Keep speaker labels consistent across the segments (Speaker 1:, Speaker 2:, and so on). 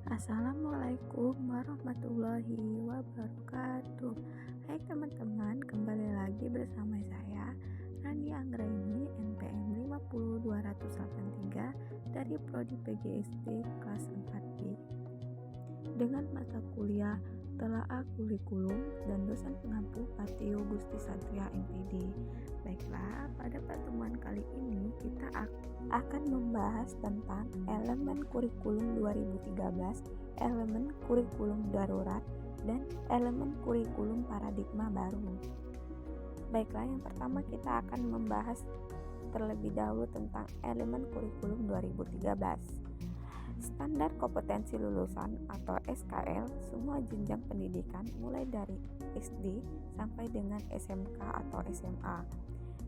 Speaker 1: Assalamualaikum warahmatullahi wabarakatuh. Hai teman-teman, kembali lagi bersama saya Rani Anggraini, NPM 50283 dari Prodi PGSD kelas 4B. Dengan mata kuliah Telaah Kurikulum dan dosen pengampu Patio Gusti Satria MPD. Baiklah, pada pertemuan kali ini kita akan membahas tentang elemen kurikulum 2013, elemen kurikulum darurat, dan elemen kurikulum paradigma baru. Baiklah, yang pertama kita akan membahas terlebih dahulu tentang elemen kurikulum 2013. Standar kompetensi lulusan atau SKL semua jenjang pendidikan mulai dari SD sampai dengan SMK atau SMA.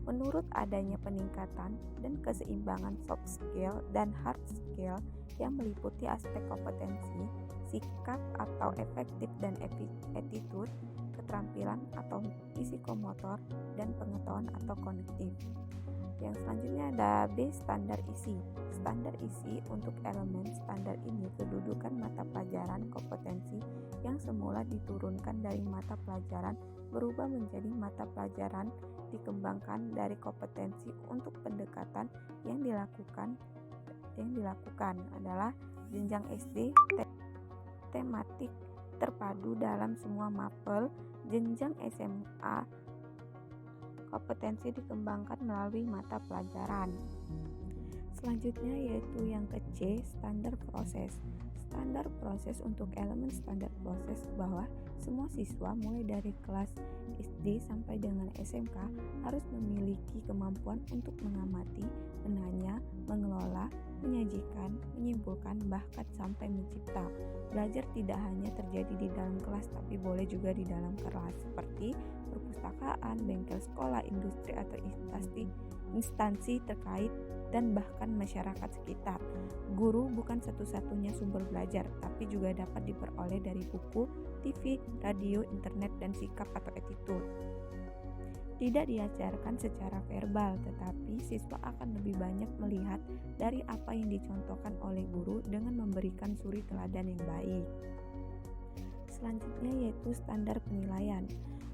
Speaker 1: Menurut adanya peningkatan dan keseimbangan soft skill dan hard skill yang meliputi aspek kompetensi, sikap atau efektif dan attitude, keterampilan atau psikomotor, dan pengetahuan atau kognitif. Yang selanjutnya ada B. Standar isi. Standar isi untuk elemen standar ini kedudukan mata pelajaran kompetensi yang semula diturunkan dari mata pelajaran berubah menjadi mata pelajaran dikembangkan dari kompetensi untuk pendekatan yang dilakukan adalah jenjang SD tematik terpadu dalam semua mapel. Jenjang SMA kompetensi dikembangkan melalui mata pelajaran. Selanjutnya yaitu yang ke-C, standar proses. Standar proses untuk elemen standar proses bahwa semua siswa mulai dari kelas SD sampai dengan SMK harus memiliki kemampuan untuk mengamati, menanya, mengelola, menyajikan, menyimpulkan, bahkan sampai mencipta. Belajar tidak hanya terjadi di dalam kelas tapi boleh juga di dalam kelas, seperti perpustakaan, bengkel sekolah, industri atau instansi terkait, dan bahkan masyarakat sekitar. Guru bukan satu-satunya sumber belajar, tapi juga dapat diperoleh dari buku, TV, radio, internet, dan sikap atau attitude. Tidak diajarkan secara verbal, tetapi siswa akan lebih banyak melihat dari apa yang dicontohkan oleh guru dengan memberikan suri teladan yang baik. Selanjutnya yaitu standar penilaian.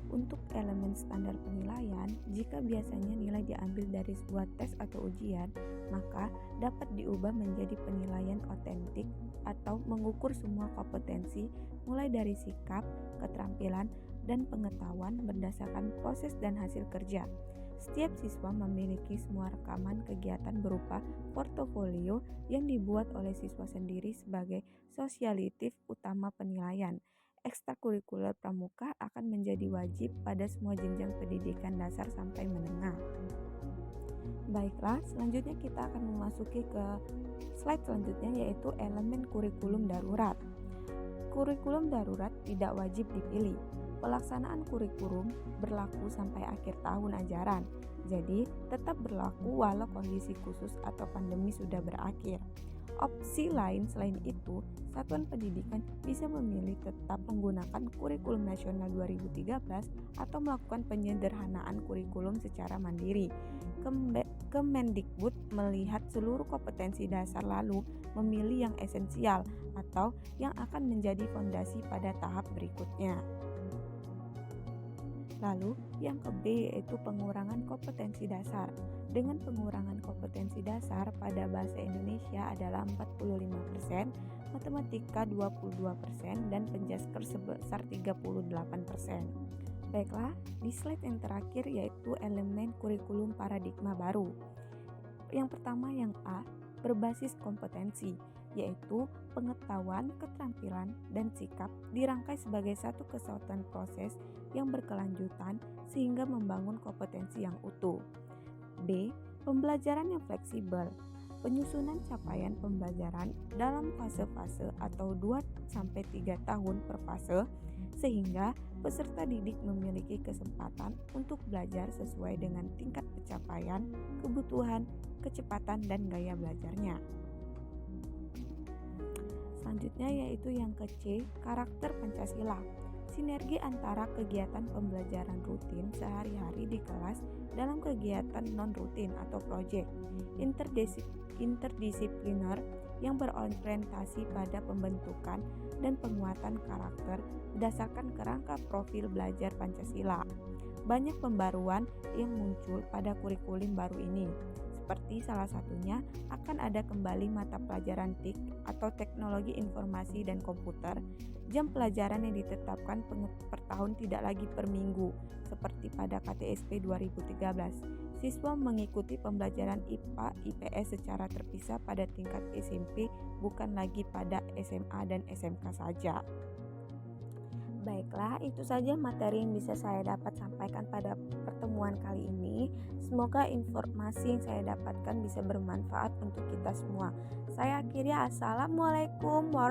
Speaker 1: Untuk elemen standar penilaian, jika biasanya nilai diambil dari sebuah tes atau ujian, maka dapat diubah menjadi penilaian otentik atau mengukur semua kompetensi mulai dari sikap, keterampilan, dan pengetahuan berdasarkan proses dan hasil kerja. Setiap siswa memiliki semua rekaman kegiatan berupa portofolio yang dibuat oleh siswa sendiri sebagai sosialitif utama penilaian. Ekstrakurikuler pramuka akan menjadi wajib pada semua jenjang pendidikan dasar sampai menengah. Baiklah, selanjutnya kita akan memasuki ke slide selanjutnya yaitu elemen kurikulum darurat. Kurikulum darurat tidak wajib dipilih. Pelaksanaan kurikulum berlaku sampai akhir tahun ajaran, jadi tetap berlaku walau kondisi khusus atau pandemi sudah berakhir. Opsi lain selain itu, satuan pendidikan bisa memilih tetap menggunakan kurikulum nasional 2013 atau melakukan penyederhanaan kurikulum secara mandiri. Kemendikbud melihat seluruh kompetensi dasar lalu memilih yang esensial atau yang akan menjadi fondasi pada tahap berikutnya. Lalu yang ke-B yaitu pengurangan kompetensi dasar. Dengan pengurangan kompetensi dasar pada bahasa Indonesia adalah 45%, matematika 22%, dan penjaskar sebesar 38%. Baiklah, di slide yang terakhir yaitu elemen kurikulum paradigma baru. Yang pertama yang A, berbasis kompetensi, yaitu pengetahuan, keterampilan, dan sikap dirangkai sebagai satu kesatuan proses yang berkelanjutan sehingga membangun kompetensi yang utuh. B. Pembelajaran yang fleksibel, penyusunan capaian pembelajaran dalam fase-fase atau 2-3 tahun per fase sehingga peserta didik memiliki kesempatan untuk belajar sesuai dengan tingkat pencapaian, kebutuhan, kecepatan, dan gaya belajarnya. Selanjutnya yaitu yang ke-C, karakter Pancasila. Sinergi antara kegiatan pembelajaran rutin sehari-hari di kelas dalam kegiatan non-rutin atau proyek interdisipliner yang berorientasi pada pembentukan dan penguatan karakter berdasarkan kerangka profil belajar Pancasila. Banyak pembaruan yang muncul pada kurikulum baru ini, seperti salah satunya akan ada kembali mata pelajaran TIK atau Teknologi Informasi dan Komputer. Jam pelajaran yang ditetapkan per tahun tidak lagi per minggu, seperti pada KTSP 2013. Siswa mengikuti pembelajaran IPA IPS secara terpisah pada tingkat SMP, bukan lagi pada SMA dan SMK saja. Baiklah, itu saja materi yang bisa saya dapat sampaikan pada pertemuan kali ini. Semoga informasi yang saya dapatkan bisa bermanfaat untuk kita semua. Saya akhiri, assalamualaikum warahmatullahi wabarakatuh.